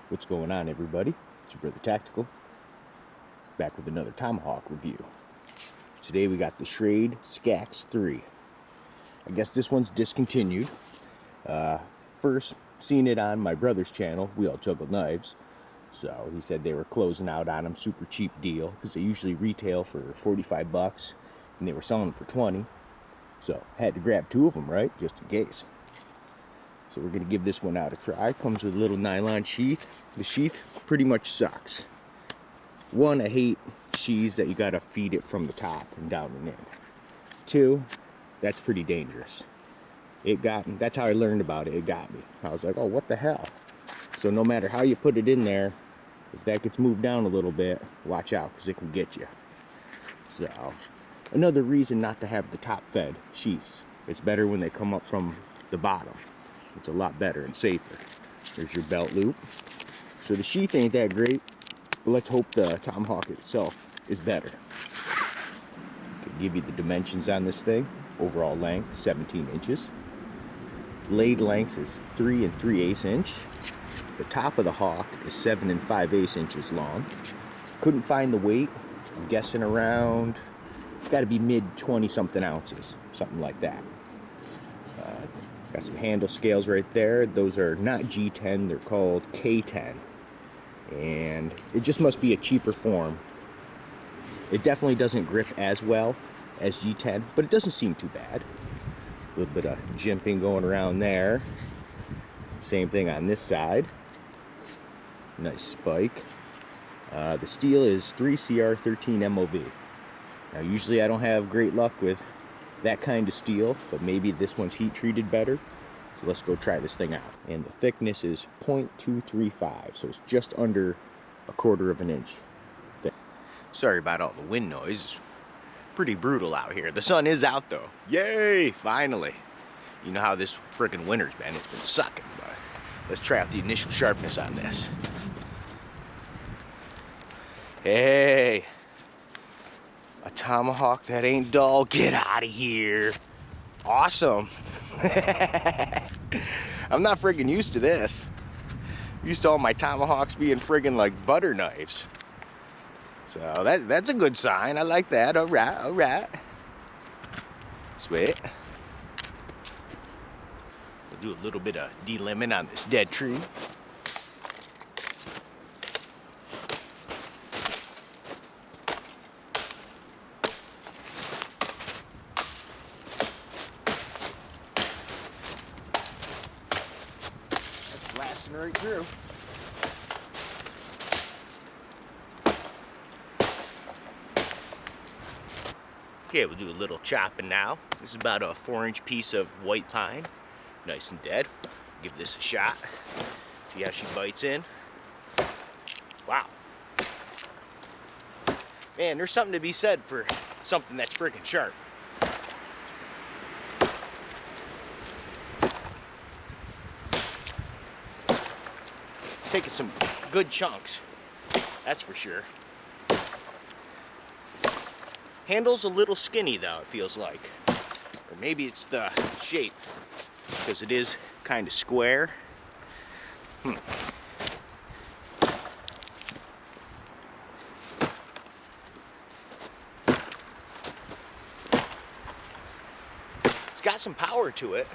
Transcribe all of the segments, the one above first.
What's going on, everybody? It's your brother Tactical, back with another Tomahawk review. Today we got the Schrade Scaxe 3. I guess this one's discontinued. First, seen it on my brother's channel, We All Juggle Knives. So he said they were closing out on them, super cheap deal, because they usually retail for 45 bucks, and they were selling them for 20. So had to grab two of them, right? Just in case. So we're going to give this one out a try. Comes with a little nylon sheath. The sheath pretty much sucks. One, I hate sheaths that you got to feed it from the top and down and in. Two, that's pretty dangerous. It got me. That's how I learned about it. It got me. I was like, oh, what the hell? So no matter how you put it in there, if that gets moved down a little bit, watch out, because it can get you. So another reason not to have the top fed sheaths. It's better when they come up from the bottom. It's a lot better and safer. There's your belt loop. So the sheath ain't that great, but let's hope the Tomahawk itself is better. Can give you the dimensions on this thing. Overall length, 17 inches. Blade length is 3 3/8 inch. The top of the hawk is 7 5/8 inches long. Couldn't find the weight. I'm guessing around, it's got to be mid 20 something ounces, something like that. Got some handle scales right there. Those are not G10, they're called K10. And it just must be a cheaper form. It definitely doesn't grip as well as G10, but it doesn't seem too bad. A little bit of jimping going around there. Same thing on this side. Nice spike. The steel is 3CR13 MOV. Now usually I don't have great luck with that kind of steel, but maybe this one's heat treated better. So let's go try this thing out. And the thickness is 0.235, so it's just under 1/4 inch thick. Sorry about all the wind noise. It's pretty brutal out here. The sun is out though. Yay, finally. You know how this freaking winter's been. It's been sucking, but let's try out the initial sharpness on this. Hey. A Tomahawk that ain't dull. Get out of here. Awesome. I'm not friggin' used to this. Used to all my Tomahawks being friggin' like butter knives. So that's a good sign. I like that. All right. Sweet. We'll do a little bit of delimbing on this dead tree. Blasting right through. Okay, we'll do a little chopping now. This is about a 4-inch piece of white pine. Nice and dead. Give this a shot. See how she bites in. Wow. Man, there's something to be said for something that's freaking sharp. Taking some good chunks, that's for sure. Handle's a little skinny though, it feels like. Or maybe it's the shape, because it is kind of square. It's got some power to it.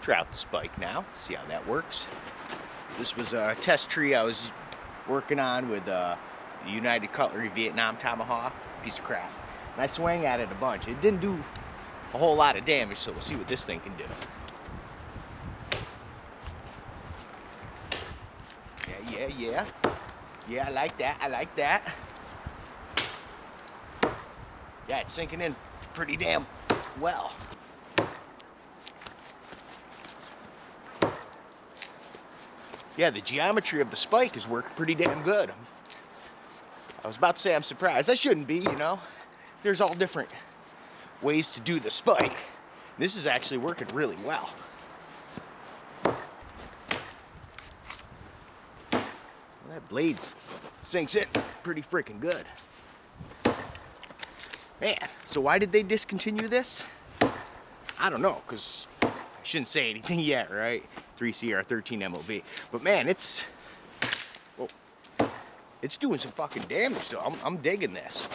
Try out the spike now, see how that works. This was a test tree I was working on with the United Cutlery Vietnam Tomahawk, piece of crap. And I swang at it a bunch. It didn't do a whole lot of damage, so we'll see what this thing can do. Yeah. Yeah, I like that. Yeah, it's sinking in pretty damn well. Yeah, the geometry of the spike is working pretty damn good. I was about to say I'm surprised. I shouldn't be, you know. There's all different ways to do the spike. This is actually working really well. That blade sinks in pretty freaking good. Man, so why did they discontinue this? I don't know, because Shouldn't say anything yet, right? 3CR13 MOV. But man, it's doing some fucking damage, so I'm digging this.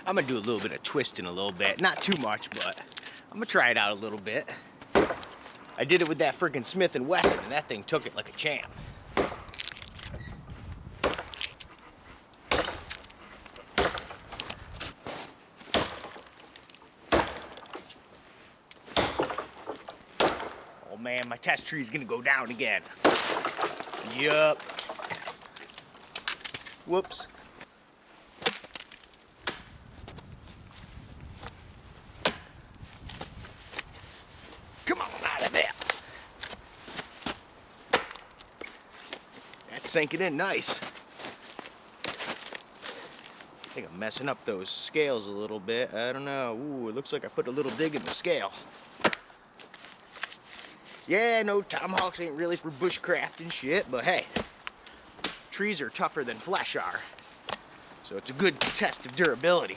I'm gonna do a little bit of twisting a little bit. Not too much, but I'm gonna try it out a little bit. I did it with that freaking Smith & Wesson, and that thing took it like a champ. Oh man, my test tree is gonna go down again. Yup. Whoops. Come on out of there. That's sinking in nice. I think I'm messing up those scales a little bit. I don't know. Ooh, it looks like I put a little dig in the scale. Yeah, no, tomahawks ain't really for bushcraft and shit, but hey, trees are tougher than flesh are. So it's a good test of durability.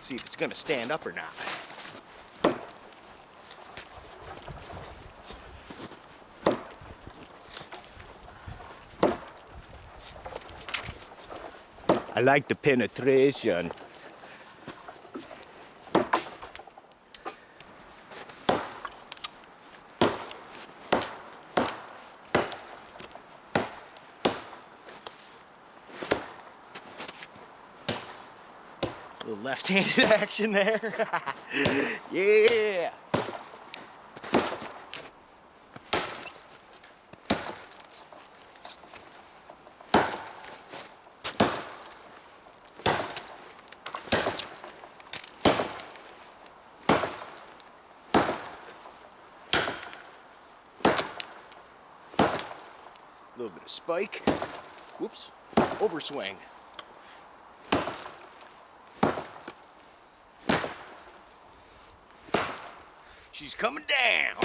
See if it's gonna stand up or not. I like the penetration. A little left-handed action there. Yeah. A little bit of spike. Whoops. Overswing. She's coming down.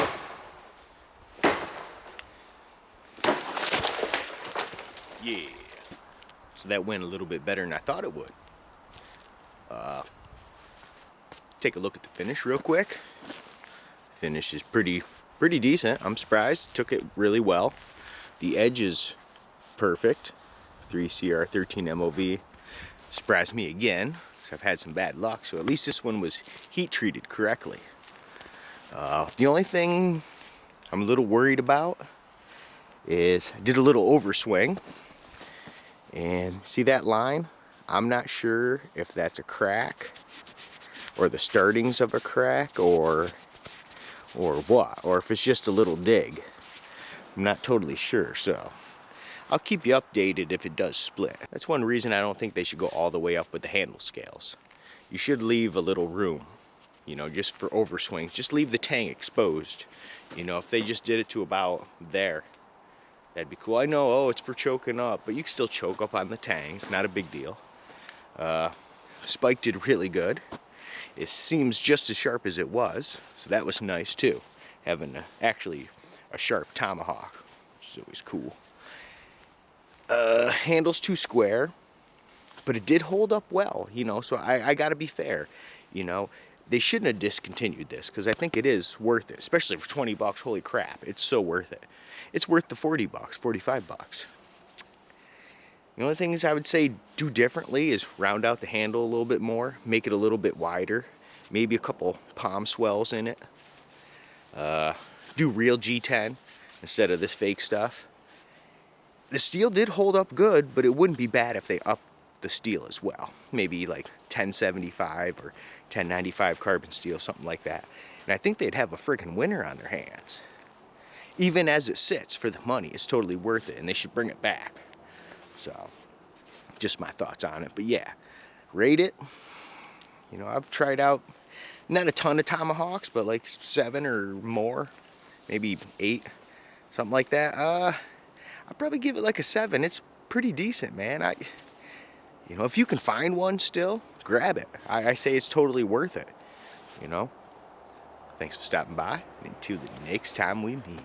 Yeah. So that went a little bit better than I thought it would. Take a look at the finish real quick. Finish is pretty decent. I'm surprised. Took it really well. The edge is perfect. 3CR13 MOV. Surprised me again, because I've had some bad luck. So at least this one was heat treated correctly. The only thing I'm a little worried about is I did a little overswing. And see that line? I'm not sure if that's a crack or the startings of a crack or what, or if it's just a little dig. I'm not totally sure, so I'll keep you updated if it does split. That's one reason I don't think they should go all the way up with the handle scales. You should leave a little room, you know, just for overswings. Just leave the tang exposed. You know, if they just did it to about there, that'd be cool. I know, oh, it's for choking up, but you can still choke up on the tang. It's not a big deal. Spike did really good. It seems just as sharp as it was, so that was nice too. Having actually a sharp tomahawk, which is always cool. Handle's too square, but it did hold up well, you know, so I gotta be fair. You know, they shouldn't have discontinued this, because I think it is worth it, especially for 20 bucks. Holy crap, it's so worth it. It's worth the 40 bucks, 45 bucks. The only things I would say do differently is round out the handle a little bit more, make it a little bit wider, maybe a couple palm swells in it. Do real G10 instead of this fake stuff. The steel did hold up good, but it wouldn't be bad if they upped the steel as well. Maybe like 1075 or 1095 carbon steel, something like that. And I think they'd have a freaking winner on their hands. Even as it sits for the money, it's totally worth it, and they should bring it back. So, just my thoughts on it. But yeah, rate it. You know, I've tried out not a ton of tomahawks, but like 7 or more, maybe 8, something like that. I'd probably give it like a 7. It's pretty decent, man. You know, if you can find one still, grab it. I say it's totally worth it, you know. Thanks for stopping by, and until the next time we meet.